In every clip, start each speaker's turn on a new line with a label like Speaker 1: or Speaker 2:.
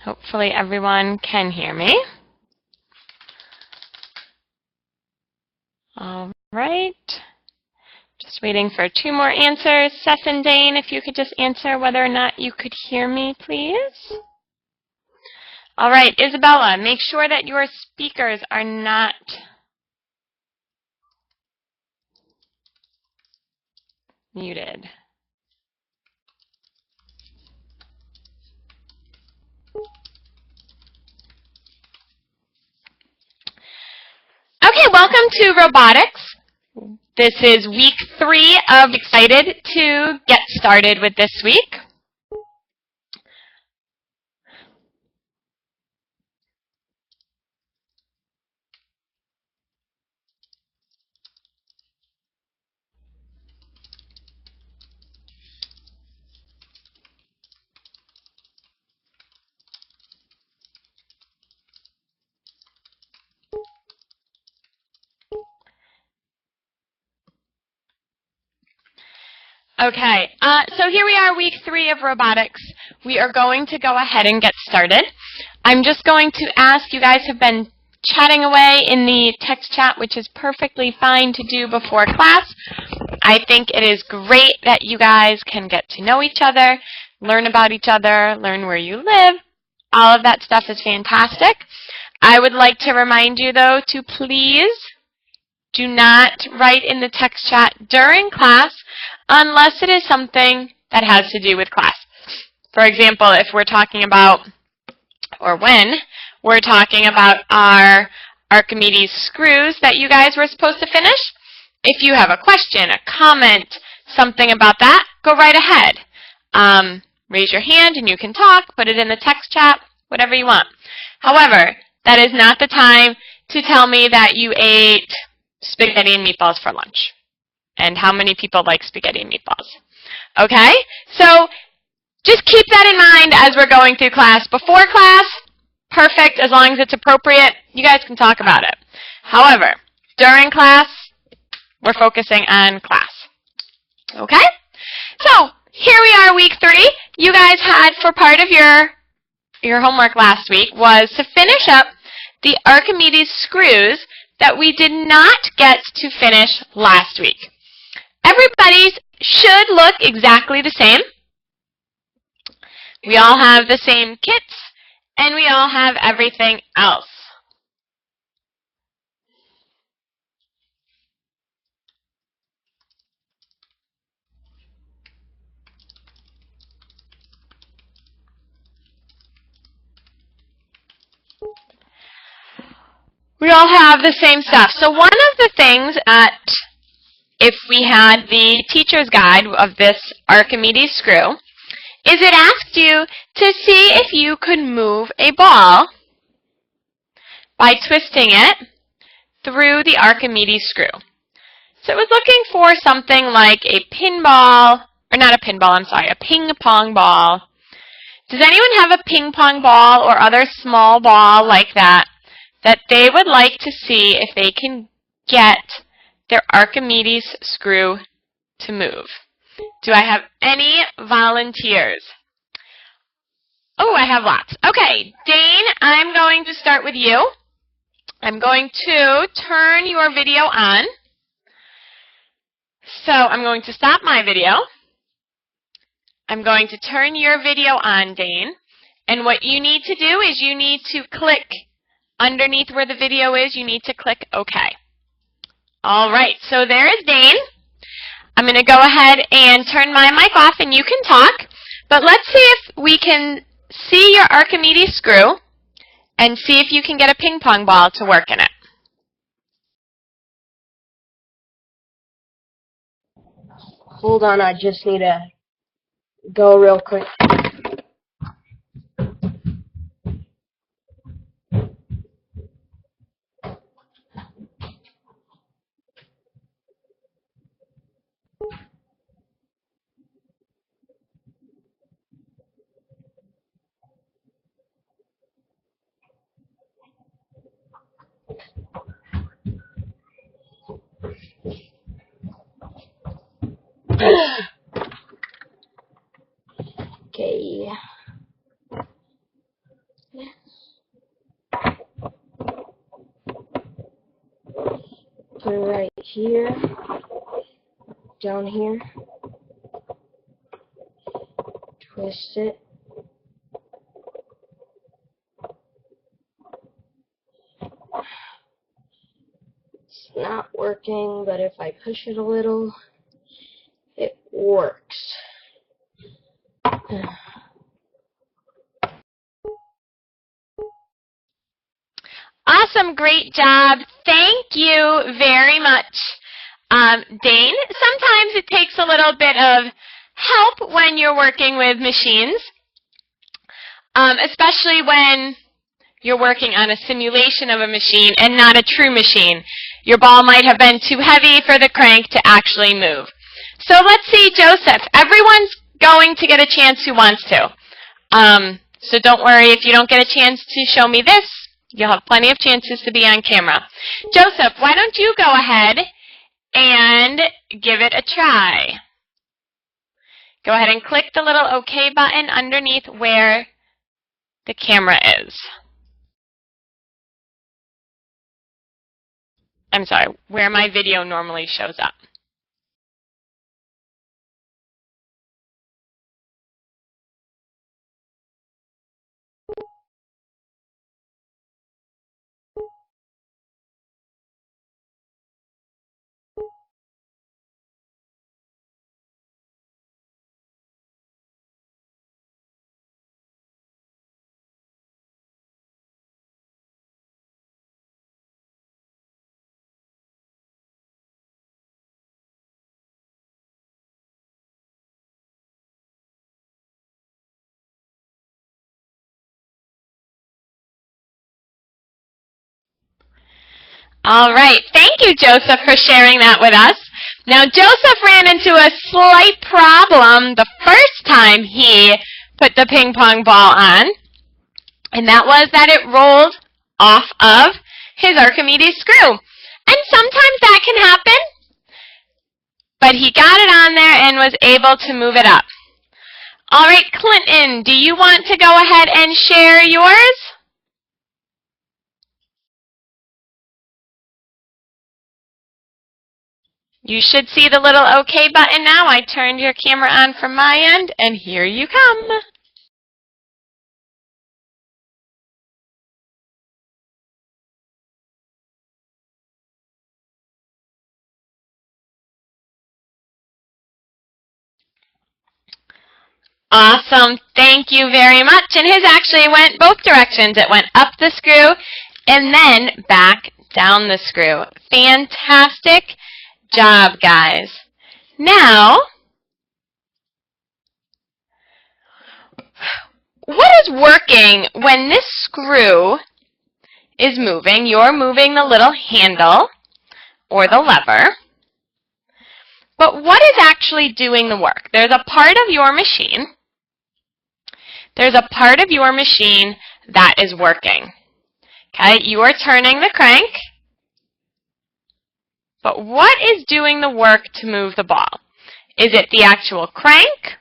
Speaker 1: Hopefully everyone can hear me. All right. Just waiting for 2 more answers. Seth and Dane, if you could just answer whether or not you could hear me, please. All right, Isabella, make sure that your speakers are not muted. Okay, welcome to robotics. This is week 3 of Excited to get started with this week. Okay, so here we are, week 3 of robotics. We are going to go ahead and get started. I'm just going to ask, you guys have been chatting away in the text chat, which is perfectly fine to do before class. I think it is great that you guys can get to know each other, learn about each other, learn where you live. All of that stuff is fantastic. I would like to remind you, though, to please do not write in the text chat during class unless it is something that has to do with class. For example, if we're talking about, or when we're talking about our Archimedes screws that you guys were supposed to finish, if you have a question, a comment, something about that, go right ahead. Raise your hand and you can talk, put it in the text chat, whatever you want. However, that is not the time to tell me that you ate spaghetti and meatballs for lunch. And how many people like spaghetti and meatballs? Okay? So just keep that in mind as we're going through class. Before class, perfect, as long as it's appropriate, you guys can talk about it. However, during class, we're focusing on class. Okay? So here we are, week 3. You guys had, for part of your homework last week, was to finish up the Archimedes screws that we did not get to finish last week. Everybody's should look exactly the same. We all have the same kits, and we all have everything else. We all have the same stuff. So one of the things that, if we had the teacher's guide of this Archimedes screw, is it asked you to see if you could move a ball by twisting it through the Archimedes screw. So it was looking for something like a pinball, or not a pinball, I'm sorry, a ping pong ball. Does anyone have a ping pong ball or other small ball like that they would like to see if they can get their Archimedes screw to move? Do I have any volunteers? Oh, I have lots. Okay, Dane, I'm going to start with you. I'm going to turn your video on. So I'm going to stop my video. I'm going to turn your video on, Dane. And what you need to do is you need to click underneath where the video is. You need to click OK. All right, so there is Dane. I'm going to go ahead and turn my mic off and you can talk. But let's see if we can see your Archimedes screw and see if you can get a ping pong ball to work in it.
Speaker 2: Hold on, I just need to go real quick. Okay. put it right here, down here, twist it. It's not working, but if I push it a little, it works.
Speaker 1: Awesome, great job. Thank you very much, Dane. Sometimes it takes a little bit of help when you're working with machines, especially when you're working on a simulation of a machine and not a true machine. Your ball might have been too heavy for the crank to actually move. So let's see, Joseph. Everyone's going to get a chance who wants to. So don't worry if you don't get a chance to show me this. You'll have plenty of chances to be on camera. Joseph, why don't you go ahead and give it a try. Go ahead and click the little OK button underneath where the camera is. I'm sorry, where my video normally shows up. All right. Thank you, Joseph, for sharing that with us. Now, Joseph ran into a slight problem the first time he put the ping pong ball on, and that was that it rolled off of his Archimedes screw. And sometimes that can happen, but he got it on there and was able to move it up. All right, Clinton, do you want to go ahead and share yours? You should see the little OK button now. I turned your camera on from my end, and here you come. Awesome. Thank you very much. And his actually went both directions. It went up the screw and then back down the screw. Fantastic job, guys. Now, what is working when this screw is moving? You're moving the little handle or the lever. But what is actually doing the work? There's a part of your machine. There's a part of your machine that is working. Okay, you are turning the crank. But what is doing the work to move the ball? Is it the actual crank?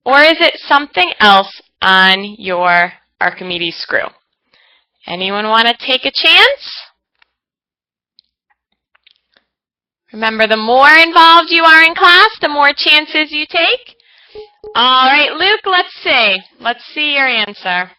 Speaker 1: Or is it something else on your Archimedes screw? Anyone want to take a chance? Remember, the more involved you are in class, the more chances you take. All right, Luke, let's see. Let's see your answer.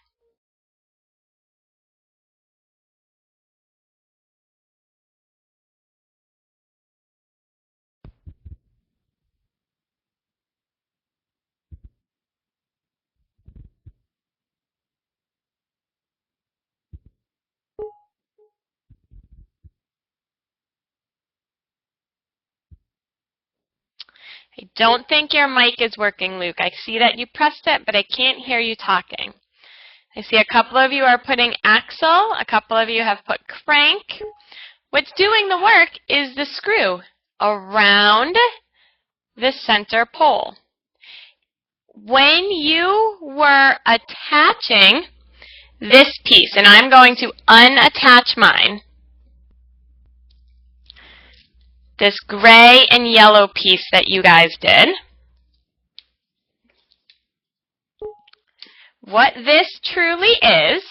Speaker 1: I don't think your mic is working, Luke. I see that you pressed it, but I can't hear you talking. I see a couple of you are putting axle. A couple of you have put crank. What's doing the work is the screw around the center pole. When you were attaching this piece, and I'm going to unattach mine, this gray and yellow piece that you guys did, what this truly is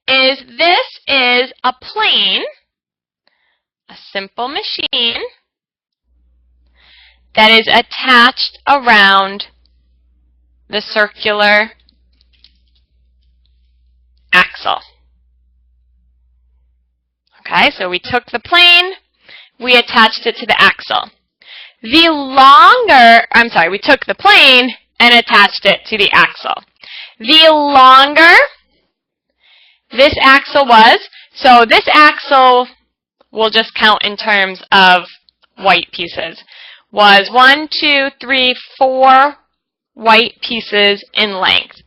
Speaker 1: this is a plane a simple machine that is attached around the circular axle. Okay, so we took the plane, we attached it to the axle. We took the plane and attached it to the axle. The longer this axle was, so this axle, we'll just count in terms of white pieces, was 1, 2, 3, 4 white pieces in length.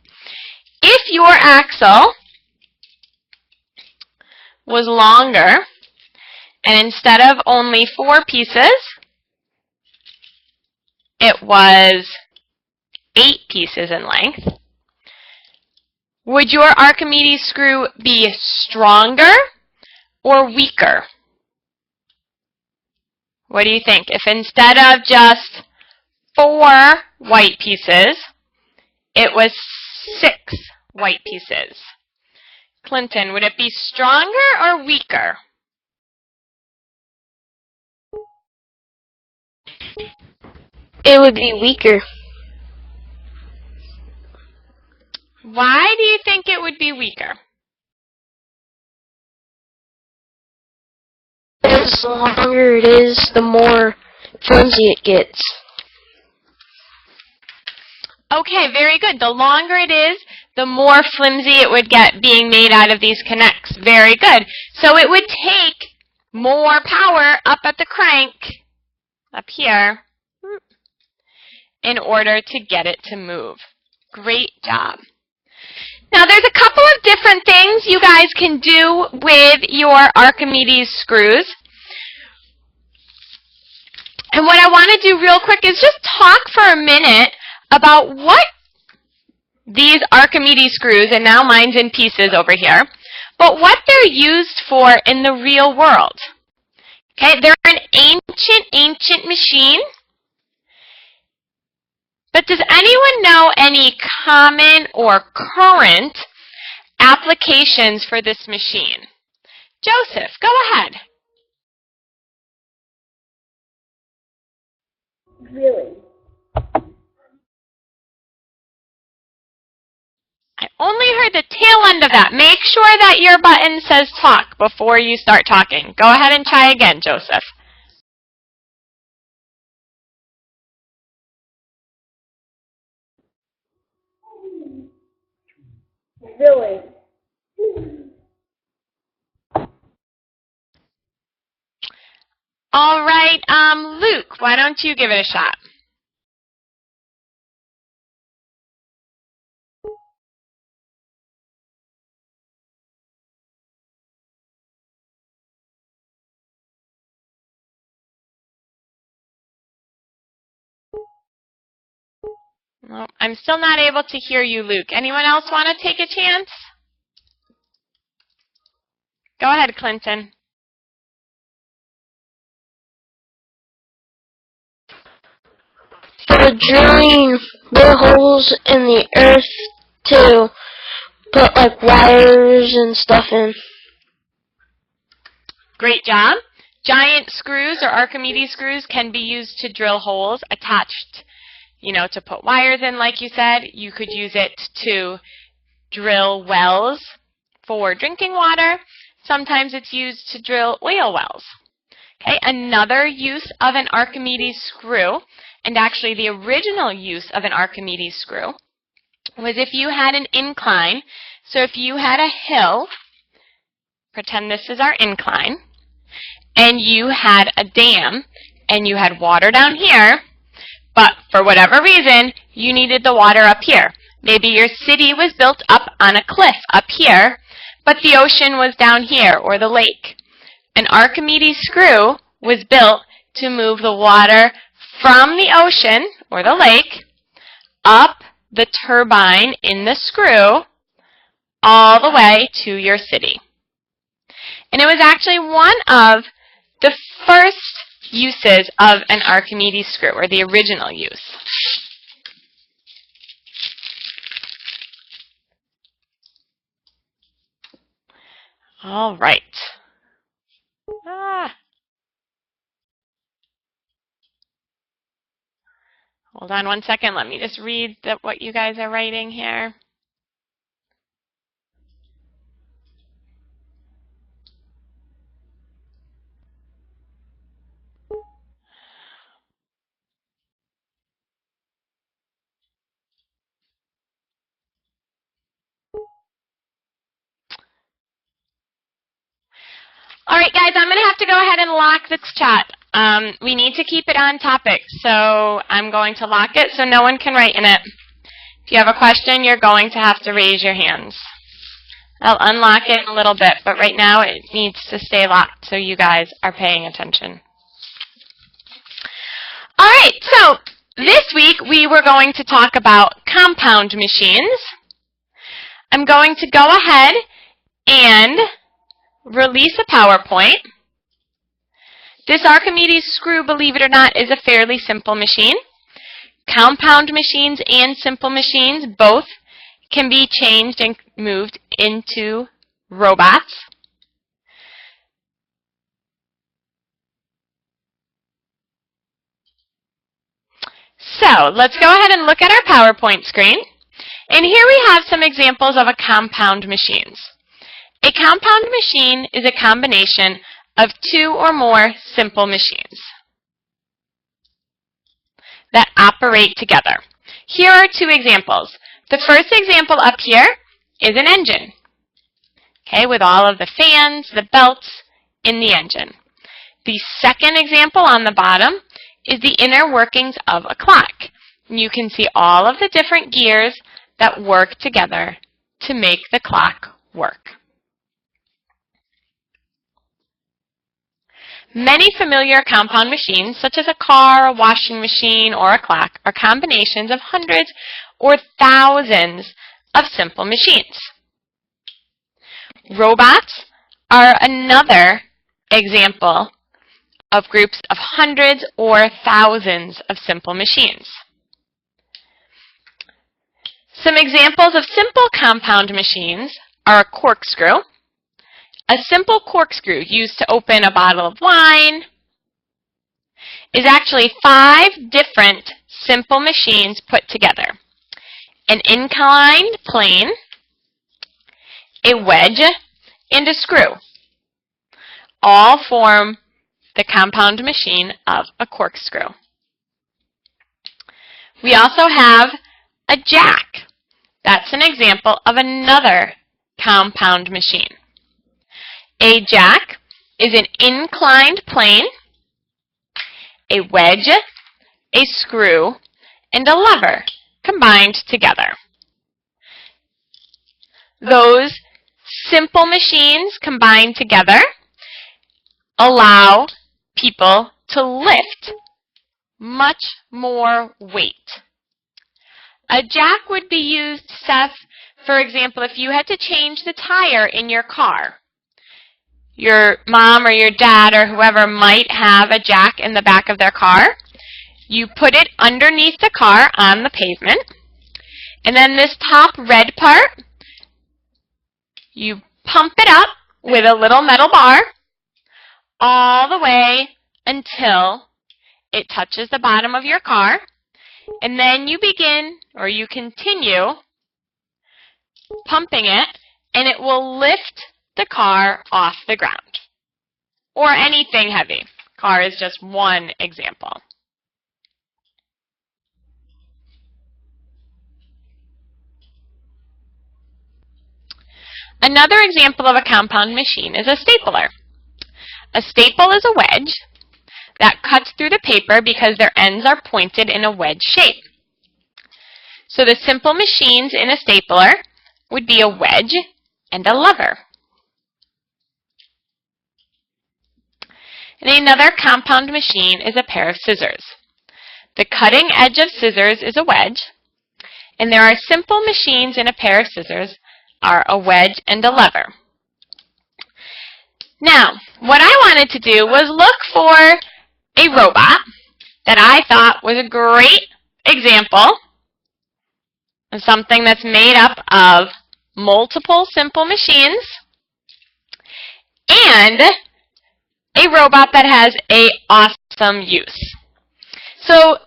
Speaker 1: If your axle was longer, and instead of only 4 pieces, it was 8 pieces in length, would your Archimedes screw be stronger or weaker? What do you think? If instead of just 4 white pieces, it was 6 white pieces. Clinton, would it be stronger or weaker?
Speaker 2: It would be weaker.
Speaker 1: Why do you think it would be weaker?
Speaker 2: Because the longer it is, the more flimsy it gets.
Speaker 1: Okay, very good. The longer it is, the more flimsy it would get being made out of these connects. Very good. So it would take more power up at the crank, up here, in order to get it to move. Great job. Now there's a couple of different things you guys can do with your Archimedes screws. And what I want to do real quick is just talk for a minute about what these Archimedes screws, and now mine's in pieces over here, but what they're used for in the real world. Okay, they're an ancient machine. But does anyone know any common or current applications for this machine? Joseph, go ahead.
Speaker 2: Really?
Speaker 1: I only heard the tail end of that. Make sure that your button says talk before you start talking. Go ahead and try again, Joseph.
Speaker 2: Really?
Speaker 1: All right, Luke, why don't you give it a shot? Well, I'm still not able to hear you, Luke. Anyone else want to take a chance? Go ahead, Clinton.
Speaker 2: For drilling the holes in the earth to put like wires and stuff in.
Speaker 1: Great job. Giant screws or Archimedes screws can be used to drill holes attached, to put wires in, like you said. You could use it to drill wells for drinking water. Sometimes it's used to drill oil wells. Okay, another use of an Archimedes screw, and actually the original use of an Archimedes screw, was if you had an incline. So if you had a hill, pretend this is our incline, and you had a dam, and you had water down here, but for whatever reason, you needed the water up here. Maybe your city was built up on a cliff up here, but the ocean was down here, or the lake. An Archimedes screw was built to move the water from the ocean, or the lake, up the turbine in the screw, all the way to your city. And it was actually one of the first uses of an Archimedes screw, or the original use. All right. Hold on one second. Let me just read what you guys are writing here. All right, guys, I'm going to have to go ahead and lock this chat. We need to keep it on topic, so I'm going to lock it so no one can write in it. If you have a question, you're going to have to raise your hands. I'll unlock it in a little bit, but right now it needs to stay locked so you guys are paying attention. All right, so this week we were going to talk about compound machines. I'm going to go ahead and release a PowerPoint. This Archimedes screw, believe it or not, is a fairly simple machine. Compound machines and simple machines both can be changed and moved into robots. So let's go ahead and look at our PowerPoint screen. And here we have some examples of a compound machines. A compound machine is a combination of two or more simple machines that operate together. Here are two examples. The first example up here is an engine, okay, with all of the fans, the belts in the engine. The second example on the bottom is the inner workings of a clock. You can see all of the different gears that work together to make the clock work. Many familiar compound machines, such as a car, a washing machine, or a clock, are combinations of hundreds or thousands of simple machines. Robots are another example of groups of hundreds or thousands of simple machines. Some examples of simple compound machines are a corkscrew. A simple corkscrew used to open a bottle of wine is actually 5 different simple machines put together. An inclined plane, a wedge, and a screw all form the compound machine of a corkscrew. We also have a jack. That's an example of another compound machine. A jack is an inclined plane, a wedge, a screw, and a lever combined together. Those simple machines combined together allow people to lift much more weight. A jack would be used, Seth, for example, if you had to change the tire in your car. Your mom or your dad or whoever might have a jack in the back of their car. You put it underneath the car on the pavement. And then this top red part, you pump it up with a little metal bar all the way until it touches the bottom of your car. And then you begin, or you continue, pumping it, and it will lift the car off the ground, or anything heavy. Car is just one example. Another example of a compound machine is a stapler. A staple is a wedge that cuts through the paper because their ends are pointed in a wedge shape. So the simple machines in a stapler would be a wedge and a lever. And another compound machine is a pair of scissors. The cutting edge of scissors is a wedge, and there are simple machines in a pair of scissors are a wedge and a lever. Now, what I wanted to do was look for a robot that I thought was a great example of something that's made up of multiple simple machines and a robot that has an awesome use. So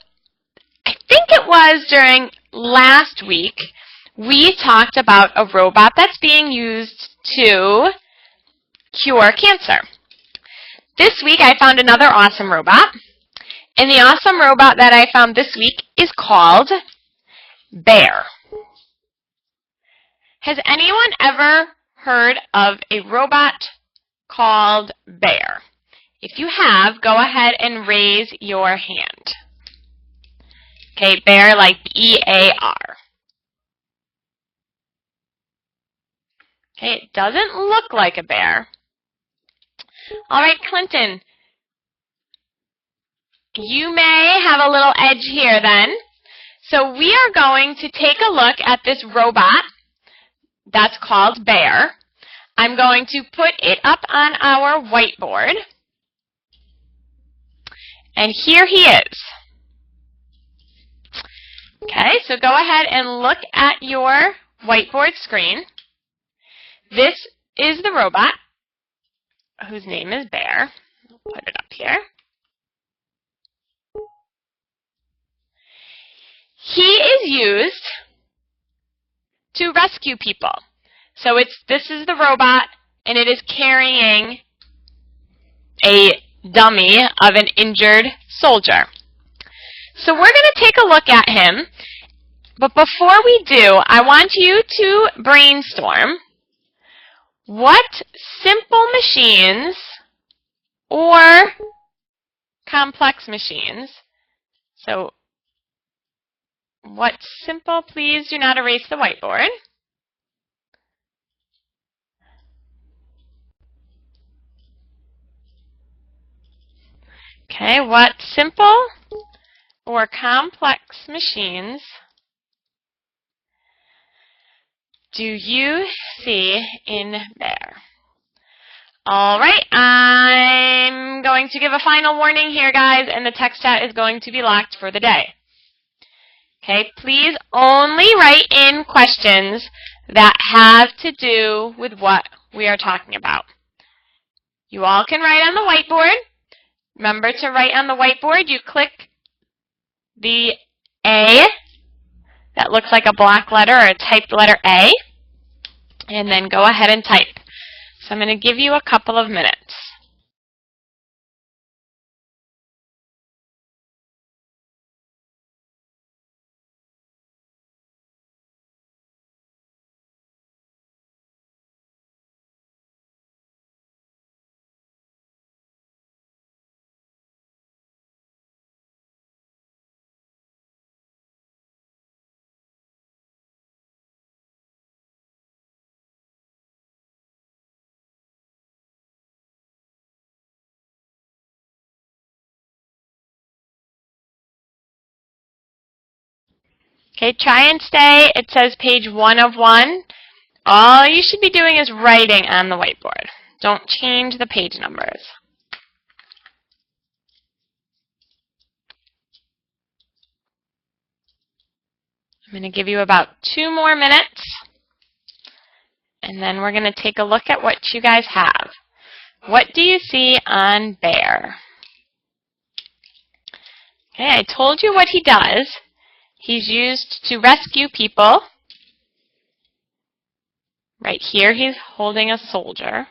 Speaker 1: I think it was during last week, we talked about a robot that's being used to cure cancer. This week I found another awesome robot, and the awesome robot that I found this week is called Bear. Has anyone ever heard of a robot called Bear? If you have, go ahead and raise your hand. Okay, Bear like B-E-A-R. Okay, it doesn't look like a bear. All right, Clinton, you may have a little edge here then. So we are going to take a look at this robot that's called Bear. I'm going to put it up on our whiteboard. And here he is. Okay, so go ahead and look at your whiteboard screen. This is the robot whose name is Bear. I'll put it up here. He is used to rescue people. So this is the robot, and it is carrying a dummy of an injured soldier. So we're going to take a look at him, but before we do, I want you to brainstorm what simple machines or complex machines, so what simple, please do not erase the whiteboard. Okay, what simple or complex machines do you see in Bear? All right, I'm going to give a final warning here, guys, and the text chat is going to be locked for the day. Okay, please only write in questions that have to do with what we are talking about. You all can write on the whiteboard. Remember to write on the whiteboard. You click the A that looks like a black letter or a typed letter A, and then go ahead and type. So I'm going to give you a couple of minutes. Okay, try and stay. It says page 1 of 1. All you should be doing is writing on the whiteboard. Don't change the page numbers. I'm going to give you about 2 more minutes, and then we're going to take a look at what you guys have. What do you see on Bear? Okay, I told you what he does. He's used to rescue people. Right here, he's holding a soldier.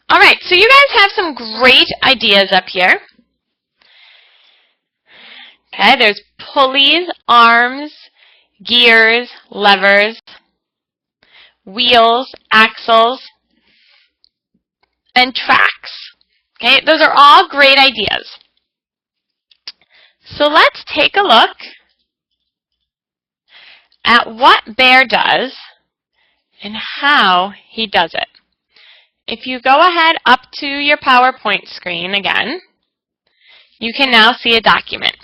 Speaker 1: All right, so you guys have some great ideas up here. Okay, there's pulleys, arms, gears, levers. wheels, axles, and tracks. Okay, those are all great ideas. So let's take a look at what Bear does and how he does it. If you go ahead up to your PowerPoint screen again, you can now see a document.